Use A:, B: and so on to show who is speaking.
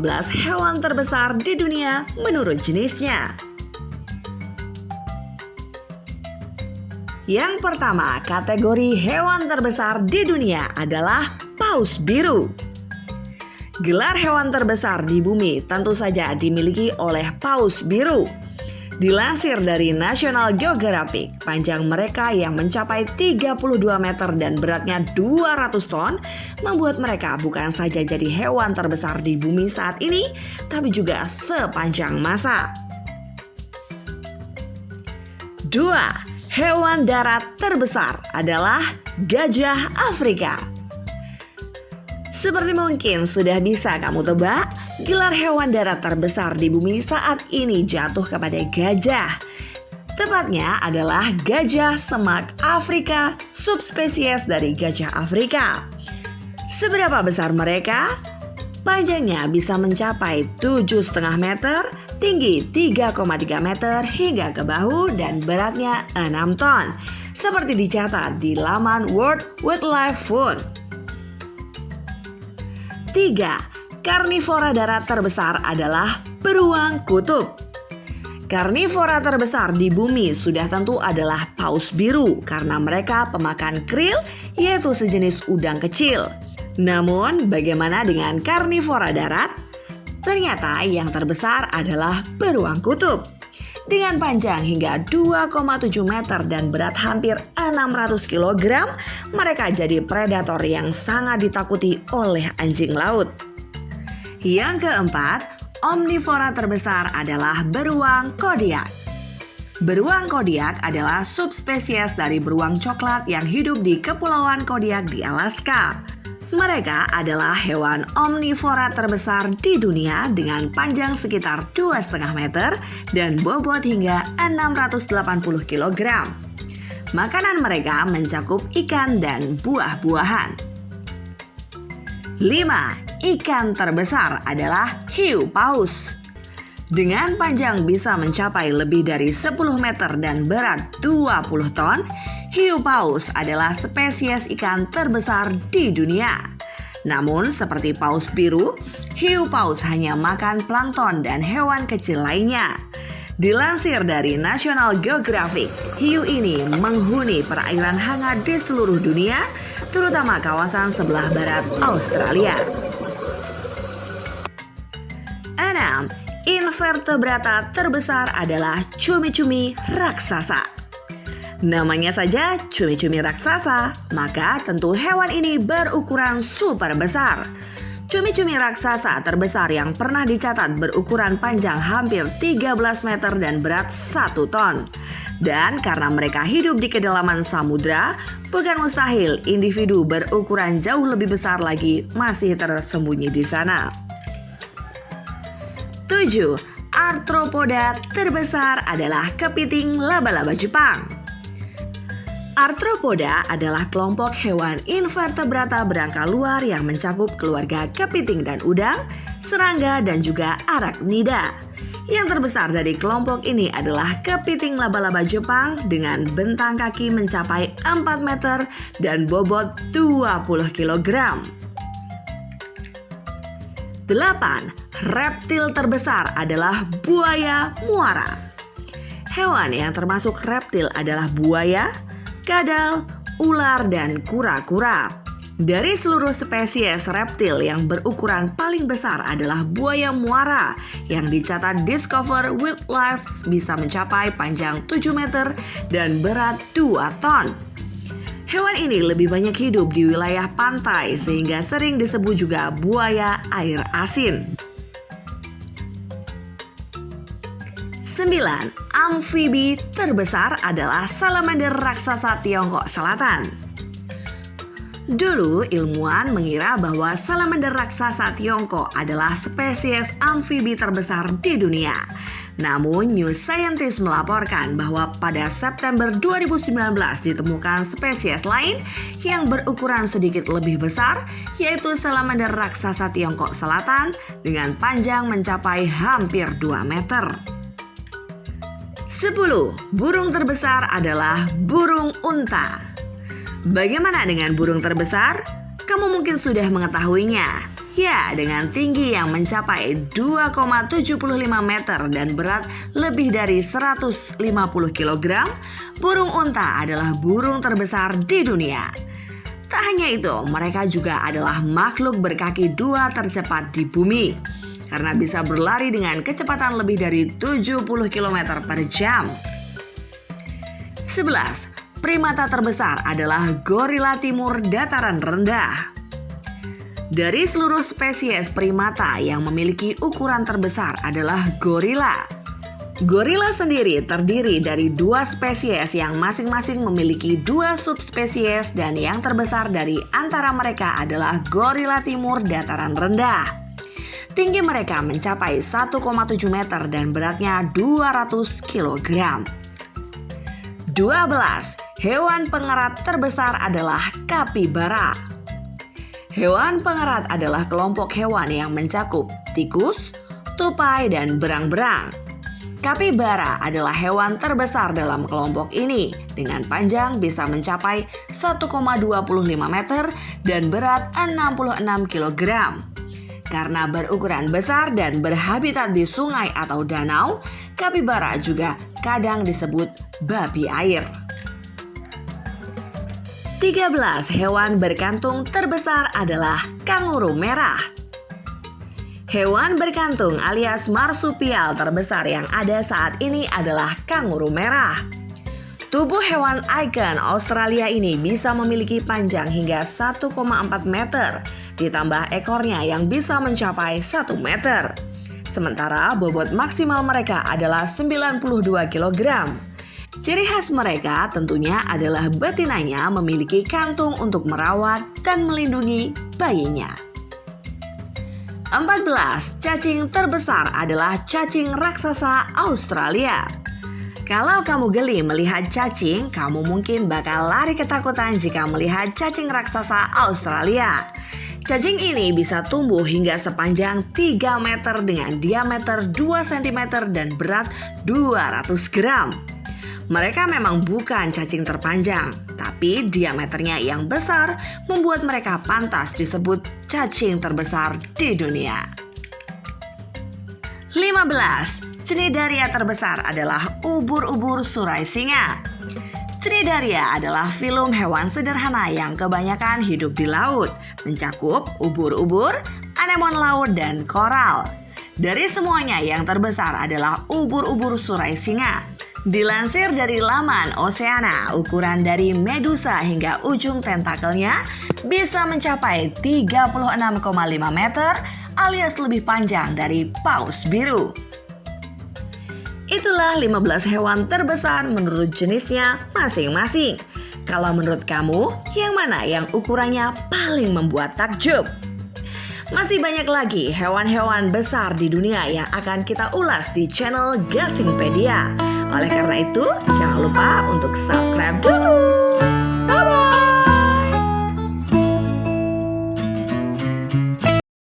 A: 15 hewan terbesar di dunia menurut jenisnya. Yang pertama, kategori hewan terbesar di dunia adalah paus biru. Gelar hewan terbesar di bumi tentu saja dimiliki oleh paus biru. Dilansir dari National Geographic, panjang mereka yang mencapai 32 meter dan beratnya 200 ton membuat mereka bukan saja jadi hewan terbesar di bumi saat ini, tapi juga sepanjang masa. 2. Hewan darat terbesar adalah gajah Afrika. Seperti mungkin sudah bisa kamu tebak, gelar hewan darat terbesar di bumi saat ini jatuh kepada gajah. Tepatnya adalah gajah semak Afrika, subspesies dari gajah Afrika. Seberapa besar mereka? Panjangnya bisa mencapai 7,5 meter, tinggi 3,3 meter hingga ke bahu dan beratnya 6 ton. Seperti dicatat di laman World Wildlife Fund. 3. Karnivora darat terbesar adalah beruang kutub. Karnivora terbesar di bumi sudah tentu adalah paus biru karena mereka pemakan krill, yaitu sejenis udang kecil. Namun, bagaimana dengan karnivora darat? Ternyata yang terbesar adalah beruang kutub. Dengan panjang hingga 2,7 meter dan berat hampir 600 kg, mereka jadi predator yang sangat ditakuti oleh anjing laut. Yang keempat, omnivora terbesar adalah beruang kodiak. Beruang kodiak adalah subspesies dari beruang coklat yang hidup di Kepulauan Kodiak di Alaska. Mereka adalah hewan omnivora terbesar di dunia dengan panjang sekitar 2,5 meter dan bobot hingga 680 kg. Makanan mereka mencakup ikan dan buah-buahan. 5. Ikan terbesar adalah hiu paus. Dengan panjang bisa mencapai lebih dari 10 meter dan berat 20 ton, hiu paus adalah spesies ikan terbesar di dunia. Namun seperti paus biru, hiu paus hanya makan plankton dan hewan kecil lainnya. Dilansir dari National Geographic, hiu ini menghuni perairan hangat di seluruh dunia, terutama kawasan sebelah barat Australia. 6. Invertebrata terbesar adalah cumi-cumi raksasa. Namanya saja cumi-cumi raksasa, maka tentu hewan ini berukuran super besar. Cumi-cumi raksasa terbesar yang pernah dicatat berukuran panjang hampir 13 meter dan berat 1 ton. Dan karena mereka hidup di kedalaman samudra, bukan mustahil individu berukuran jauh lebih besar lagi masih tersembunyi di sana. 7. Arthropoda terbesar adalah kepiting laba-laba Jepang. Arthropoda adalah kelompok hewan invertebrata berangka luar yang mencakup keluarga kepiting dan udang, serangga dan juga arachnida. Yang terbesar dari kelompok ini adalah kepiting laba-laba Jepang dengan bentang kaki mencapai 4 meter dan bobot 20 kg. 8. Reptil terbesar adalah buaya muara. Hewan yang termasuk reptil adalah buaya, kadal, ular, dan kura-kura. Dari seluruh spesies reptil yang berukuran paling besar adalah buaya muara yang dicatat Discover Wildlife bisa mencapai panjang 7 meter dan berat 2 ton. Hewan ini lebih banyak hidup di wilayah pantai sehingga sering disebut juga buaya air asin. 9. Amfibi terbesar adalah salamander raksasa Tiongkok Selatan. Dulu ilmuwan mengira bahwa salamander raksasa Tiongkok adalah spesies amfibi terbesar di dunia. Namun New Scientist melaporkan bahwa pada September 2019 ditemukan spesies lain yang berukuran sedikit lebih besar, yaitu salamander raksasa Tiongkok Selatan dengan panjang mencapai hampir 2 meter. 10. Burung terbesar adalah burung unta. Bagaimana dengan burung terbesar? Kamu mungkin sudah mengetahuinya. Ya, dengan tinggi yang mencapai 2,75 meter dan berat lebih dari 150 kg, burung unta adalah burung terbesar di dunia. Tak hanya itu, mereka juga adalah makhluk berkaki dua tercepat di bumi karena bisa berlari dengan kecepatan lebih dari 70 km per jam. 11. Primata terbesar adalah gorila timur dataran rendah. Dari seluruh spesies primata yang memiliki ukuran terbesar adalah gorila. Gorila sendiri terdiri dari dua spesies yang masing-masing memiliki dua subspesies dan yang terbesar dari antara mereka adalah gorila timur dataran rendah. Tinggi mereka mencapai 1,7 meter dan beratnya 200 kg. 12. Hewan pengerat terbesar adalah kapibara. Hewan pengerat adalah kelompok hewan yang mencakup tikus, tupai, dan berang-berang. Kapibara adalah hewan terbesar dalam kelompok ini dengan panjang bisa mencapai 1,25 meter dan berat 66 kg. Karena berukuran besar dan berhabitat di sungai atau danau, kapibara juga kadang disebut babi air. 13. Hewan berkantung terbesar adalah kanguru merah. Hewan berkantung alias marsupial terbesar yang ada saat ini adalah kanguru merah. Tubuh hewan ikon Australia ini bisa memiliki panjang hingga 1,4 meter, ditambah ekornya yang bisa mencapai 1 meter. Sementara bobot maksimal mereka adalah 92 kg. Ciri khas mereka tentunya adalah betinanya memiliki kantung untuk merawat dan melindungi bayinya. 14. Cacing terbesar adalah cacing raksasa Australia. Kalau kamu geli melihat cacing, kamu mungkin bakal lari ketakutan jika melihat cacing raksasa Australia. Cacing ini bisa tumbuh hingga sepanjang 3 meter dengan diameter 2 cm dan berat 200 gram. Mereka memang bukan cacing terpanjang, tapi diameternya yang besar membuat mereka pantas disebut cacing terbesar di dunia. 15. Cnidaria terbesar adalah ubur-ubur surai singa. Cnidaria adalah filum hewan sederhana yang kebanyakan hidup di laut, mencakup ubur-ubur, anemon laut, dan koral. Dari semuanya yang terbesar adalah ubur-ubur surai singa. Dilansir dari laman Oceana, ukuran dari medusa hingga ujung tentakelnya bisa mencapai 36,5 meter alias lebih panjang dari paus biru. Itulah 15 hewan terbesar menurut jenisnya masing-masing. Kalau menurut kamu, yang mana yang ukurannya paling membuat takjub? Masih banyak lagi hewan-hewan besar di dunia yang akan kita ulas di channel Gasingpedia. Oleh karena itu, jangan lupa untuk subscribe dulu.